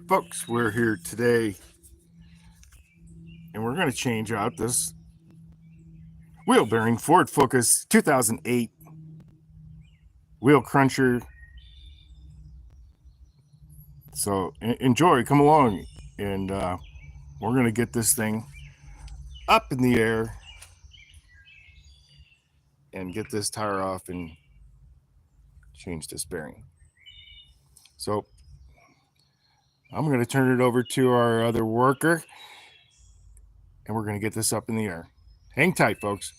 Folks, we're here today and we're going to change out this wheel bearing Ford Focus 2008 wheel cruncher. So enjoy, come along, and we're going to get this thing up in the air and get this tire off and change this bearing. So I'm going to turn it over to our other worker and we're going to get this up in the air. Hang tight, folks.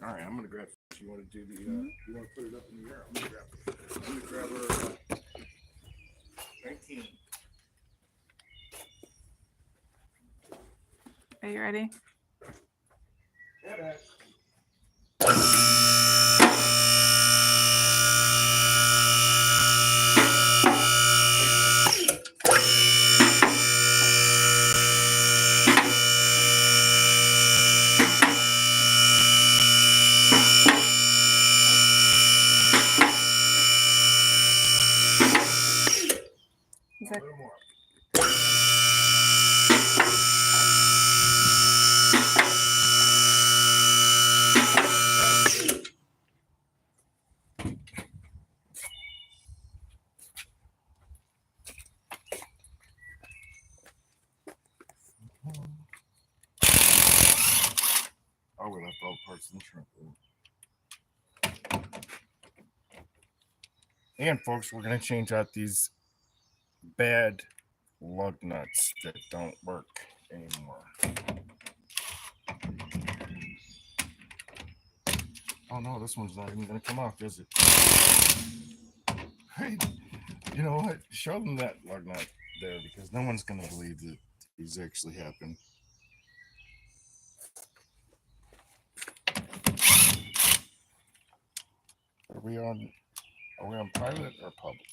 All right, I'm going to grab. You want to do the? You want to put it up in the air? I'm going to grab her 19. Are you ready? Yeah, man. Is that... A little more. Oh, we left all parts in the trunk. And folks, we're going to change out these bad lug nuts that don't work anymore. Oh no, this one's not even going to come off, is it? Hey, you know what? Show them that lug nut there because no one's going to believe that these actually happen. Are we on private or public?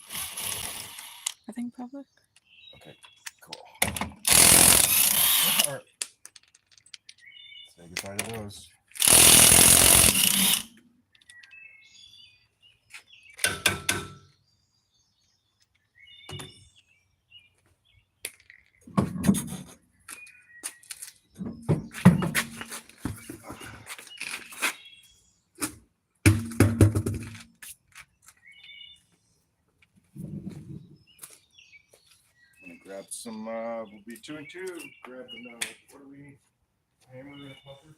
I think public. Okay, cool. All right. Say goodbye to those. Grab some, we'll be 2 and 2. Grab the, what do we, hammer and a puffer?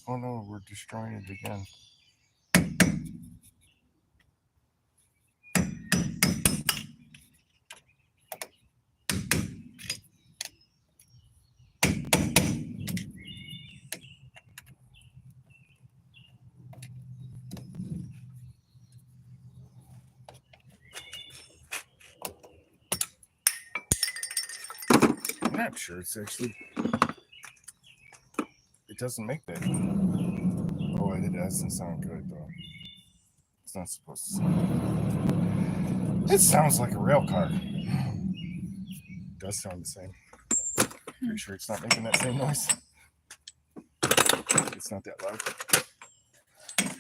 Oh no, we're destroying it again. I'm not sure it's actually, it doesn't make that. Oh, it doesn't sound good though. It's not supposed to sound. It sounds like a rail car. It does sound the same. Pretty sure it's not making that same noise. It's not that loud.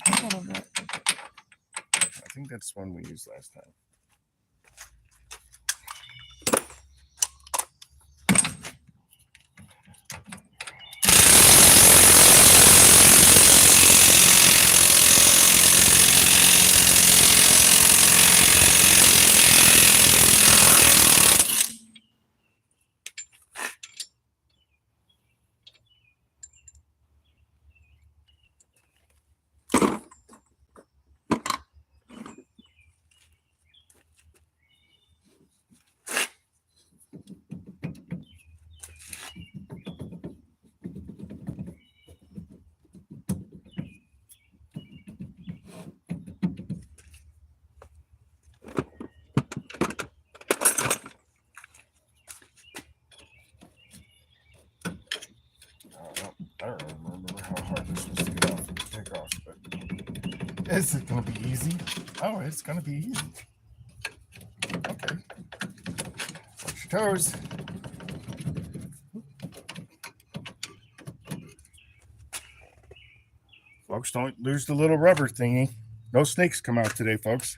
A little bit. I think that's one we used last time. else. But is it going to be easy? Oh, it's going to be easy. Okay. Watch your toes. Folks, don't lose the little rubber thingy. No snakes come out today, folks.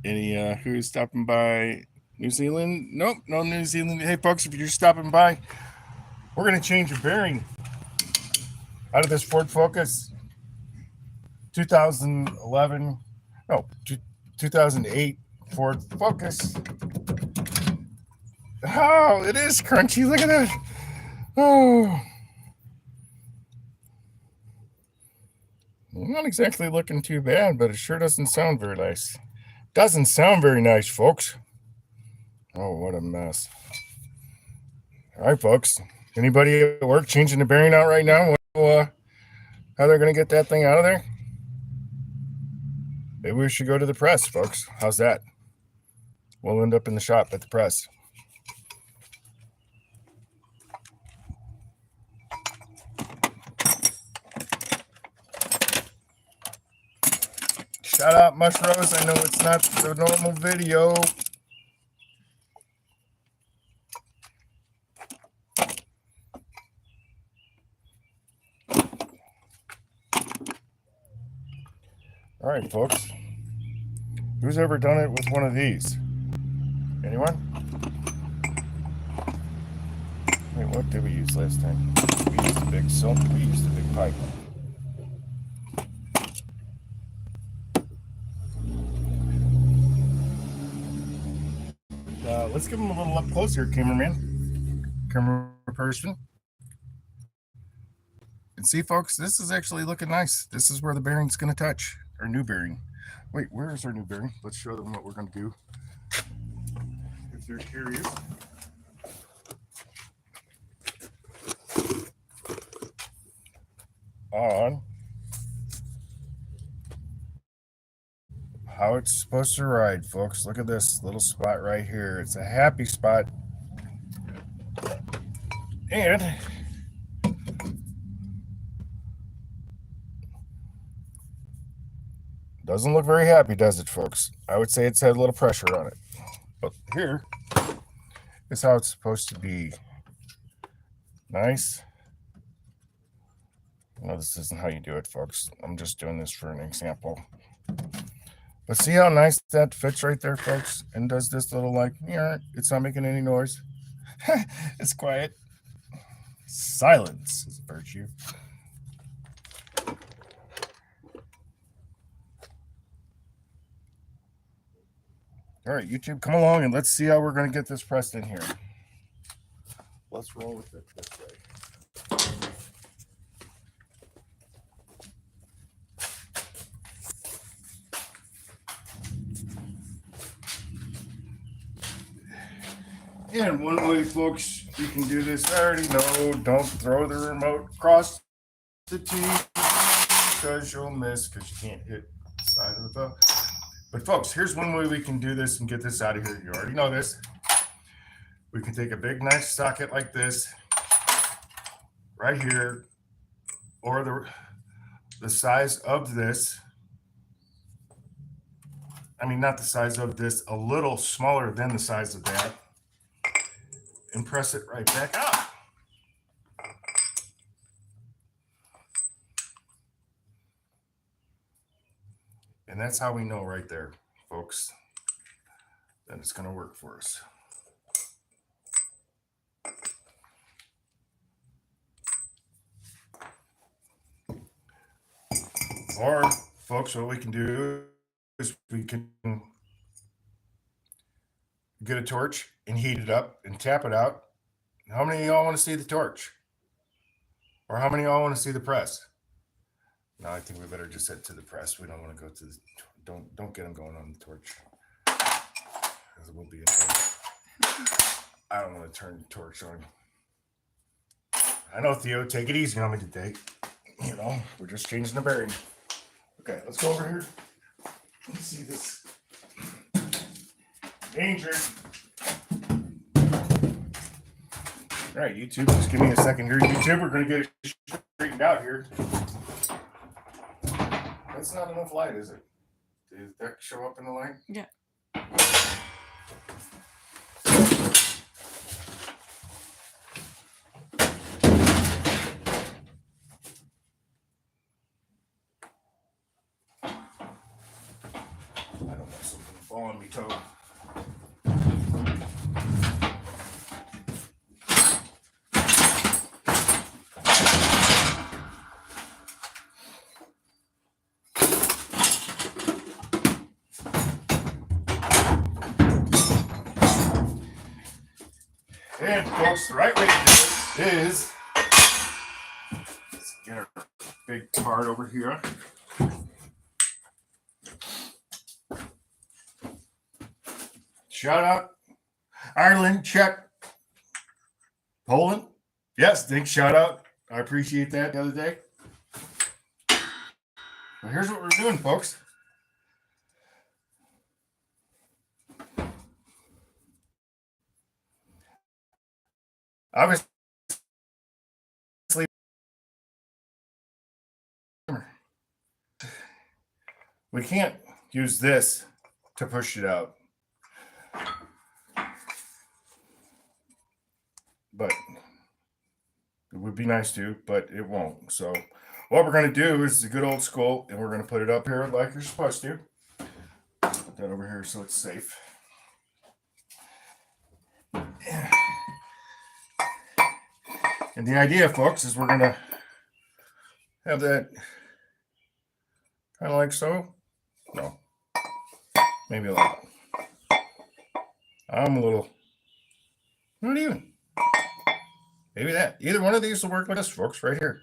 Any who's stopping by New Zealand? Nope, no New Zealand. Hey, folks, if you're stopping by, we're going to change a bearing out of this Ford Focus 2011, no, 2008 Ford Focus. Oh, it is crunchy. Look at that. Oh. Not exactly looking too bad, but it sure doesn't sound very nice. Doesn't sound very nice, folks. Oh, what a mess. All right, folks. Anybody at work changing the bearing out right now? How they're going to get that thing out of there? Maybe we should go to the press, folks. How's that? We'll end up in the shop at the press. Shout out, Mush Rose. I know it's not the normal video. All right, folks. Who's ever done it with one of these? Anyone? Wait, what did we use last time? We used the big silk. We used the big pipe. Let's give them a little up close here, cameraman, camera person. And see, folks, this is actually looking nice. This is where the bearing's going to touch. Our new bearing. Wait, where is our new bearing? Let's show them what we're going to do. If you're curious. On how it's supposed to ride, folks. Look at this little spot right here. It's a happy spot. And doesn't look very happy, does it, folks? I would say it's had a little pressure on it. But here is how it's supposed to be. Nice. No, this isn't how you do it, folks. I'm just doing this for an example. But see how nice that fits right there, folks? And does this little like, yeah, it's not making any noise. It's quiet. Silence is a virtue. All right, YouTube, come along and let's see how we're going to get this pressed in here. Let's roll with it this way. And one way, folks, you can do this. I already know, don't throw the remote across the TV because you'll miss, because you can't hit the side of the... But folks, here's one way we can do this and get this out of here. You already know this. We can take a big, nice socket like this right here, or the size of this. I mean, not the size of this, a little smaller than the size of that, and press it right back out. And that's how we know right there, folks, that it's going to work for us. Or, folks, what we can do is we can get a torch and heat it up and tap it out. How many of y'all want to see the torch? Or how many of y'all want to see the press? No, I think we better just head to the press. We don't want to go to the... Don't get them going on the torch. Because it will be in trouble. I don't want to turn the torch on. I know, Theo, take it easy on me today. You know, we're just changing the bearing. Okay, let's go over here. Let's see this. Danger. All right, YouTube, just give me a second here. YouTube, we're going to get out here. That's not enough light, is it? Did that show up in the light? Yeah. I don't want something falling me toe. And folks, the right way to do it is, let's get our big part over here. Shout out Ireland, Czech, Poland. Yes, thanks, shout out. I appreciate that the other day. But here's what we're doing, folks. Obviously, we can't use this to push it out. But it would be nice to, but it won't. So what we're going to do is the good old school, and we're going to put it up here like you're supposed to. Put that over here so it's safe. And the idea, folks, is we're going to have that kind of like so. No. Maybe a little. I'm a little. Not even. Maybe that. Either one of these will work with us, folks, right here.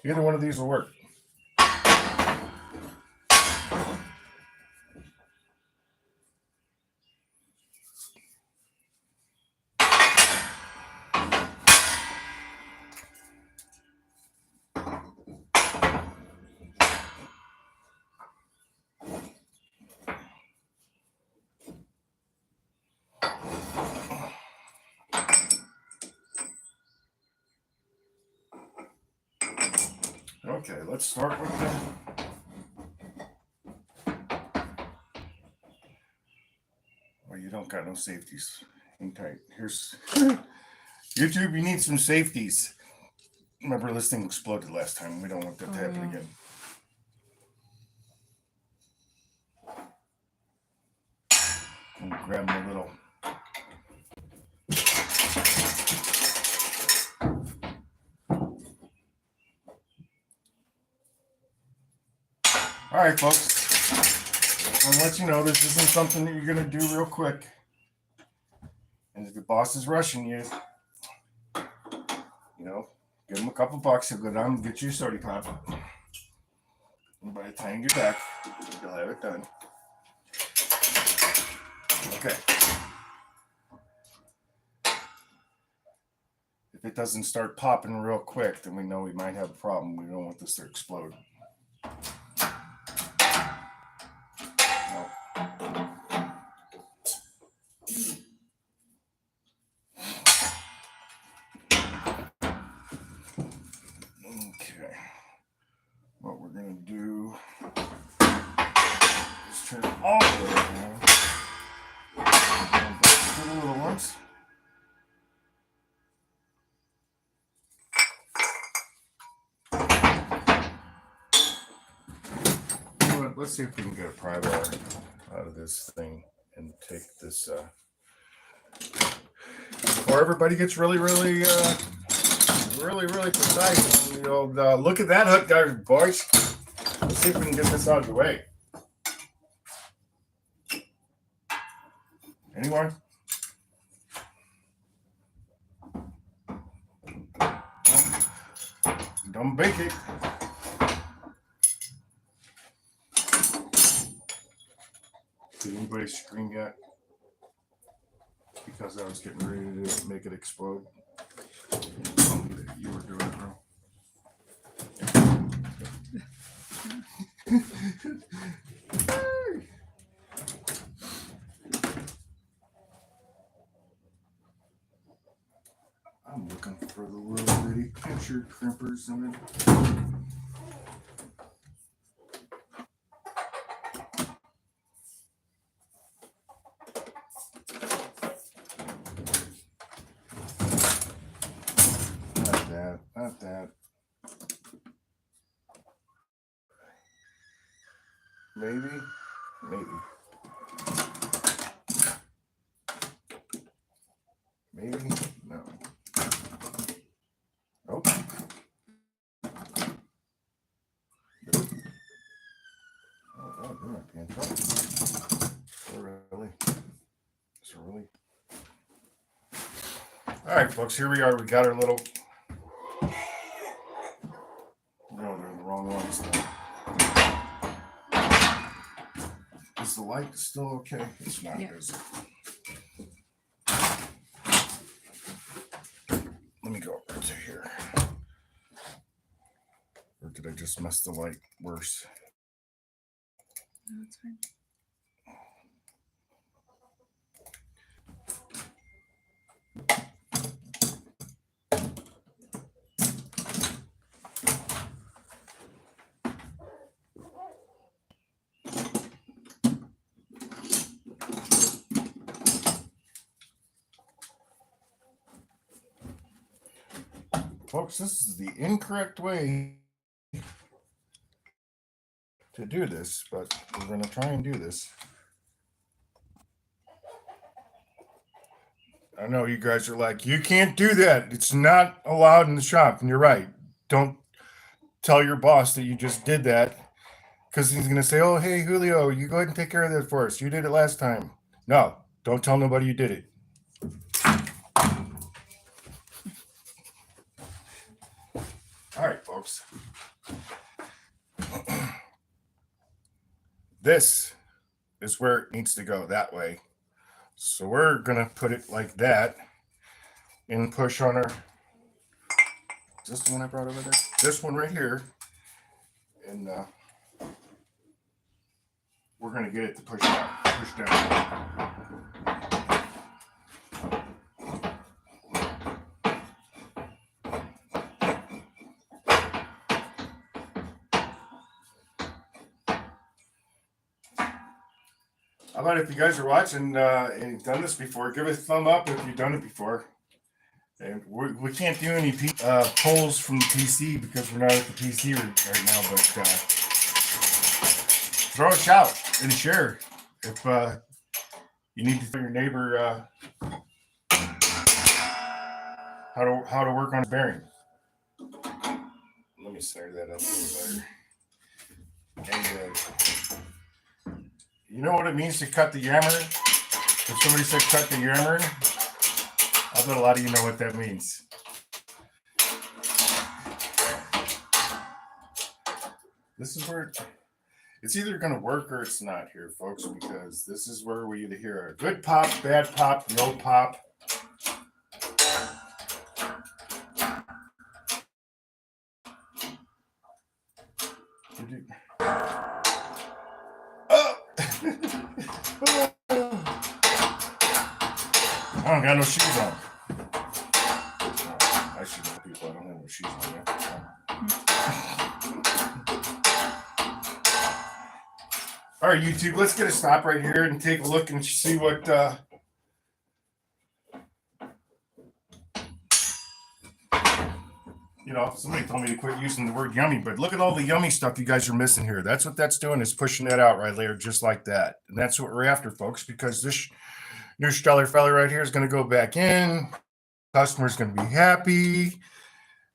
Either one of these will work. Okay, let's start with the well, you don't got no safeties. Hang tight. Here's YouTube, you need some safeties. Remember this thing exploded last time. We don't want that to happen again. I'm grabbing a little. All right, folks. I'll let you know this isn't something that you're going to do real quick. And if the boss is rushing you, you know, give him a couple bucks. He'll go down and get you a soda pop. And by the time you get back, you'll have it done. Okay. If it doesn't start popping real quick, then we know we might have a problem. We don't want this to explode. Okay. What we're going to do is turn it all the way around. Do the little ones. Let's see if we can get a pry bar out of this thing and take this before everybody gets really precise. You know, look at that hook, guys, boys. Let's see if we can get this out of the way. Anyone? Don't bake it. Did anybody scream yet? Because I was getting ready to make it explode. You were doing it, bro. I'm looking for the little bitty pinch your crimpers in it. Not that. Maybe. No. Oh. Oh, there might be in trouble. Really? All right, folks, here we are. We got our little... No, they're the wrong ones. Is the light still okay? It's not, is it? Let me go over to here. Or did I just mess the light worse? No, it's fine. Folks, this is the incorrect way to do this, but we're going to try and do this. I know you guys are like, you can't do that. It's not allowed in the shop. And you're right. Don't tell your boss that you just did that, because he's going to say, oh, hey, Julio, you go ahead and take care of that for us. You did it last time. No, don't tell nobody you did it. All right, folks. This is where it needs to go, that way. So we're going to put it like that and push on our... Is this the one I brought over there? This one right here. And we're going to get it to push down. How about if you guys are watching and you've done this before, give us a thumb up if you've done it before. And we can't do any polls from the PC because we're not at the PC right now, but throw a shout and share if you need to tell your neighbor how to work on a bearing. Let me center that up a little better. And you know what it means to cut the yammer? If somebody said cut the yammer, I bet a lot of you know what that means. This is where it's either going to work or it's not here, folks, because this is where we either hear a good pop, bad pop, no pop. I don't got no shoes on. I should tell people I don't have no shoes on yet. All right, YouTube, let's get a stop right here and take a look and see what somebody told me to quit using the word yummy, but look at all the yummy stuff you guys are missing here. That's what that's doing, is pushing that out right there just like that. And that's what we're after, folks, because this new stellar fella right here is going to go back in. Customer's going to be happy.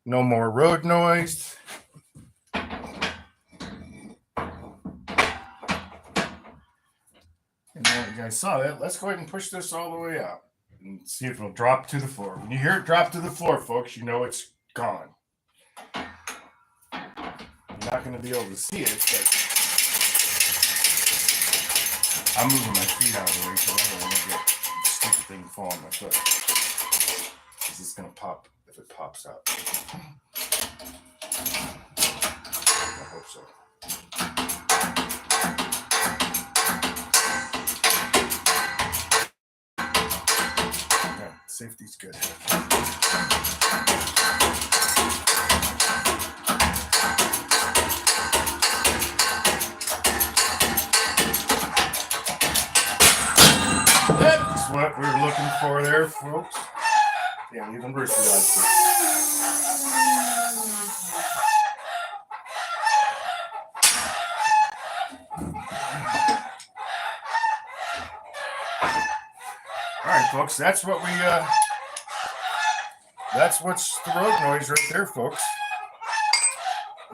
No more road noise. And now you guys saw that. Let's go ahead and push this all the way out and see if it'll drop to the floor. When you hear it drop to the floor, folks, you know it's gone. You're not going to be able to see it, but I'm moving my feet out of the way so I don't want to get a stupid thing fall on my foot. Is this going to pop if it pops out? I hope so. Yeah, safety's good. what we were looking for there, folks. Yeah, even Bruce realized it. All right, folks, that's what we that's what's the road noise right there, folks.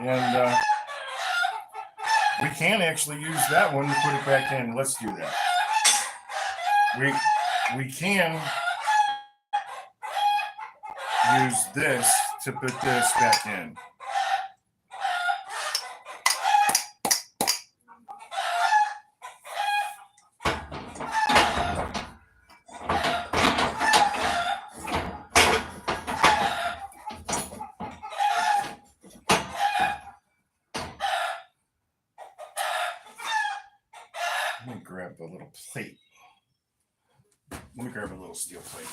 And we can actually use that one to put it back in. Let's do that. We can use this to put this back in. Let me grab a little plate. Let me grab a little steel plate.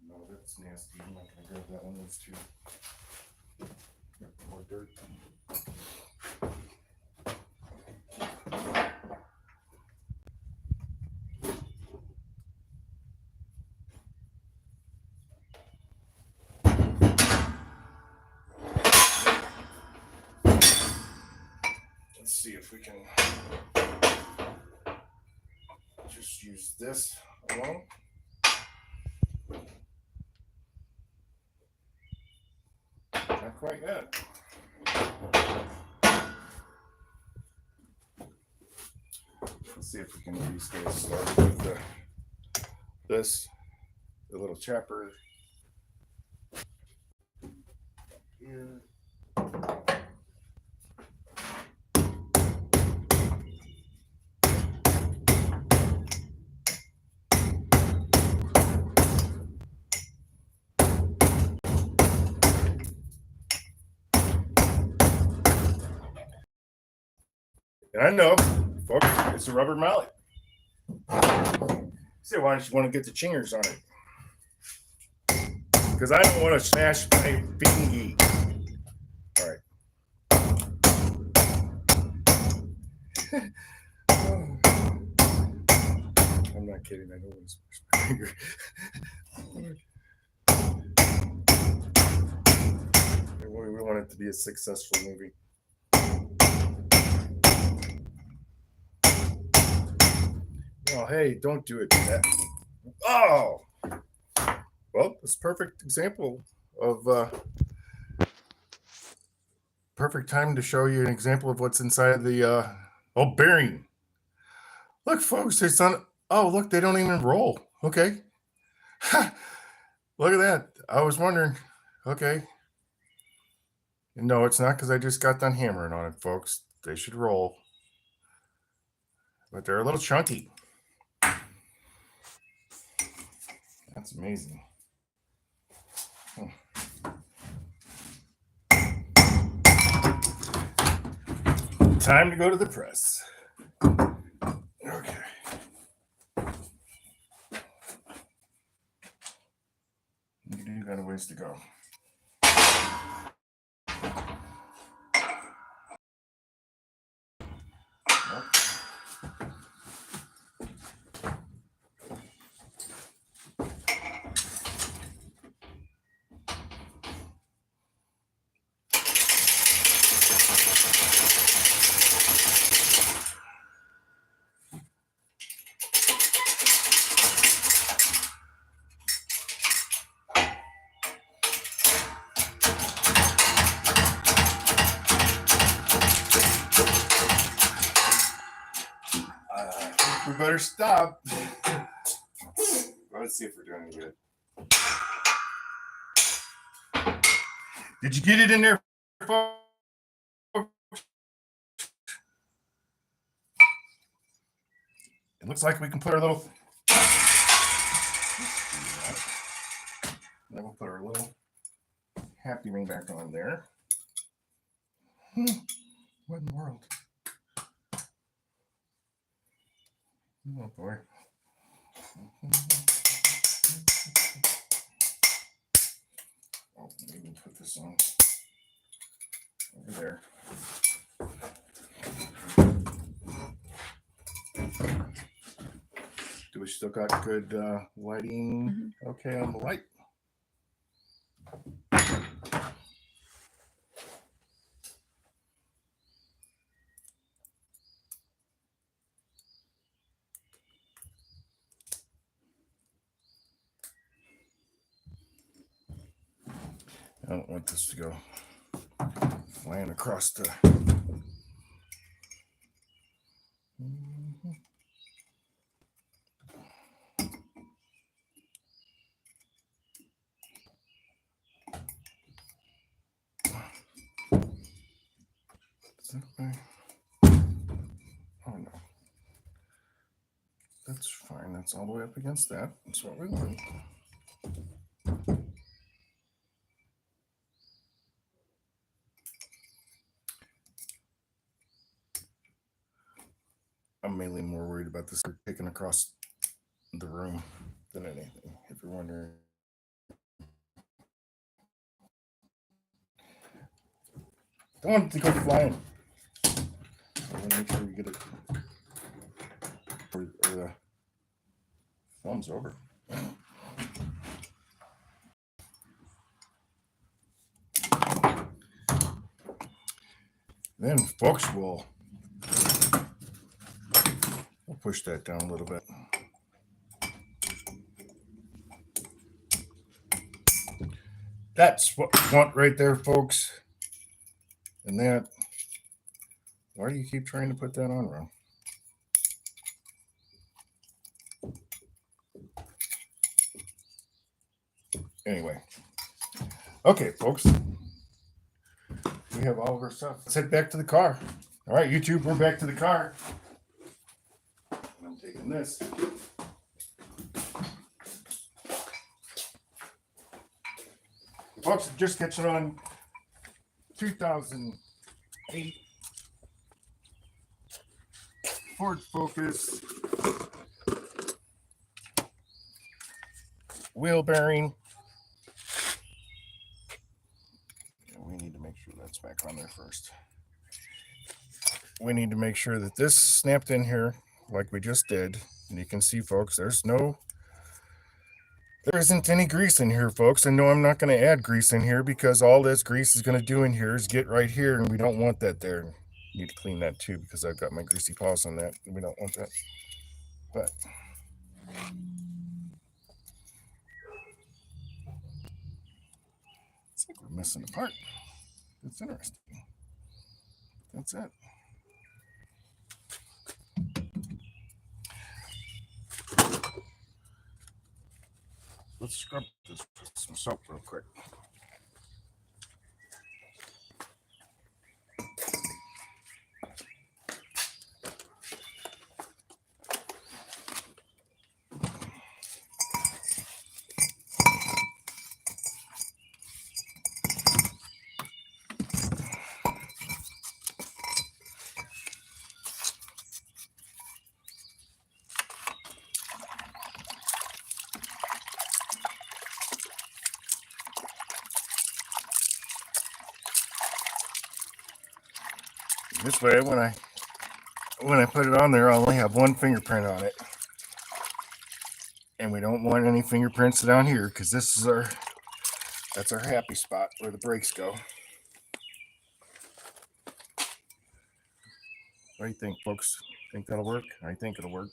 No, that's nasty. I'm not going to grab that one. That's too more dirt. Let's see if we can just use this alone. Not quite yet. Let's see if we can at least get started with the little chopper here. And I know, folks, it's a rubber mallet. So why don't you want to get the chingers on it? Because I don't want to smash my bingy. All right. I'm not kidding. I don't want to smash my finger. We want it to be a successful movie. Oh, hey, don't do it to that. Oh! Well, it's a perfect example of perfect time to show you an example of what's inside the bearing. Look, folks, it's on. Oh, look, they don't even roll. Okay. Look at that. I was wondering. Okay. No, it's not because I just got done hammering on it, folks. They should roll. But they're a little chunky. That's amazing. Time to go to the press. Okay. You got a ways to go. We better stop. Let's see if we're doing any good. Did you get it in there, folks? It looks like we can put our little. Then we'll put our little happy ring back on there. What in the world? Oh boy. Oh Maybe put this on over there. Do we still got good lighting? Okay, on the light. I don't want this to go flying across the. Oh no. That's fine. That's all the way up against that. That's what we want. I'm mainly more worried about this taking across the room than anything, if you're wondering. Don't want it to go flying. I want to make sure we get it or the thumbs over. Then, folks, we'll push that down a little bit. That's what we want right there, folks. And that, why do you keep trying to put that on, Ron? Anyway. Okay, folks. We have all of our stuff. Let's head back to the car. All right, YouTube, we're back to the car. I'm taking this. Folks, just catching on 2008 Ford Focus wheel bearing. We need to make sure that's back on there first. We need to make sure that this snapped in here like we just did. And you can see, folks, there isn't any grease in here, folks. And no, I'm not going to add grease in here because all this grease is going to do in here is get right here, and we don't want that there. Need to clean that too because I've got my greasy paws on that, and we don't want that. But it's like we're missing a part. That's interesting. That's it. Let's scrub this with some soap real quick. This way, when I put it on there, I'll only have one fingerprint on it, and we don't want any fingerprints down here because that's our happy spot where the brakes go. What do you think, folks? Think that'll work? I think it'll work.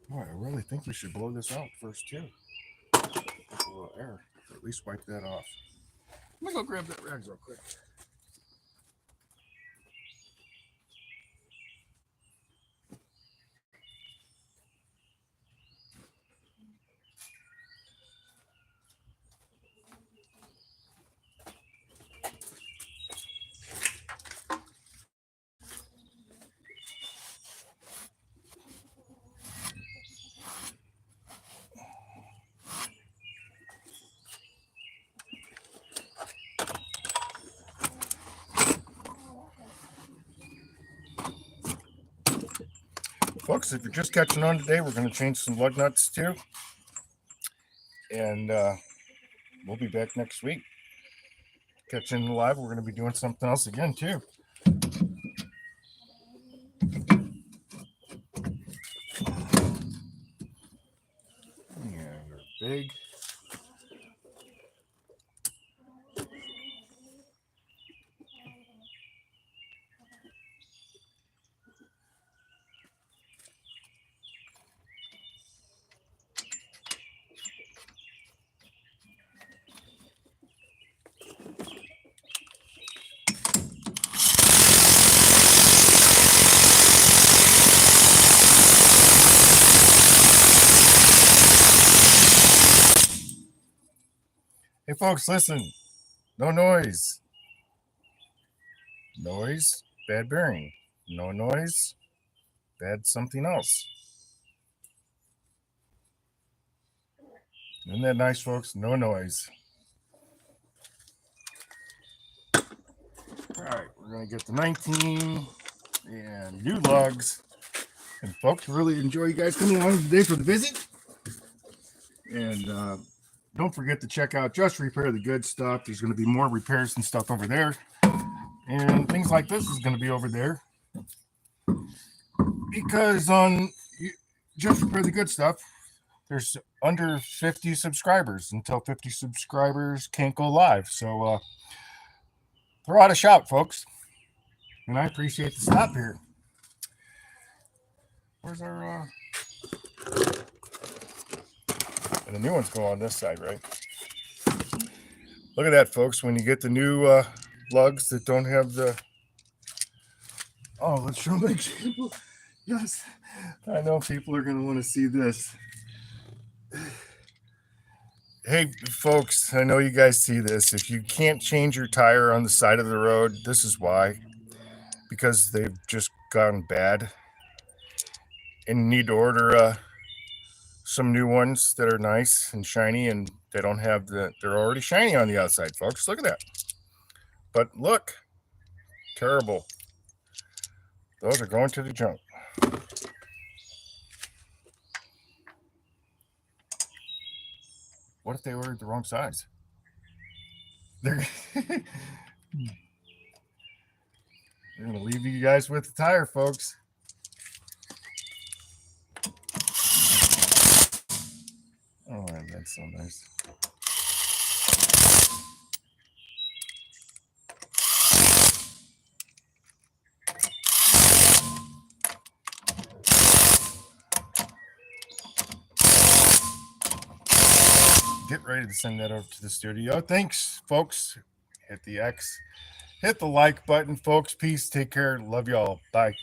Boy, I really think we should blow this out first too. Get a little air, or at least wipe that off. Let me go grab that rags real quick. Folks, if you're just catching on today, we're going to change some lug nuts too. And we'll be back next week. Catching live, we're going to be doing something else again too. Yeah, you're big. Hey folks, listen. No noise. Noise, bad bearing. No noise, bad something else. Isn't that nice, folks? No noise. All right, we're going to get the 19 and new lugs. And folks, really enjoy you guys coming along today for the visit. And don't forget to check out Just Repair the Good Stuff. There's going to be more repairs and stuff over there. And things like this is going to be over there. Because on Just Repair the Good Stuff, there's under 50 subscribers. Until 50 subscribers can't go live. So throw out a shout, folks. And I appreciate the stop here. Where's our... And the new ones go on this side, right? Look at that, folks. When you get the new lugs that don't have the... Oh, let's show an example. Yes, I know people are going to want to see this. Hey, folks, I know you guys see this. If you can't change your tire on the side of the road, this is why. Because they've just gone bad. And you need to order some new ones that are nice and shiny, and they don't have the... They're already shiny on the outside, folks. Look at that. But look, terrible. Those are going to the junk. What if they ordered the wrong size? They're going to leave you guys with the tire, folks. Oh, that's so nice. Get ready to send that over to the studio. Thanks, folks. Hit the X. Hit the like button, folks. Peace. Take care. Love y'all. Bye.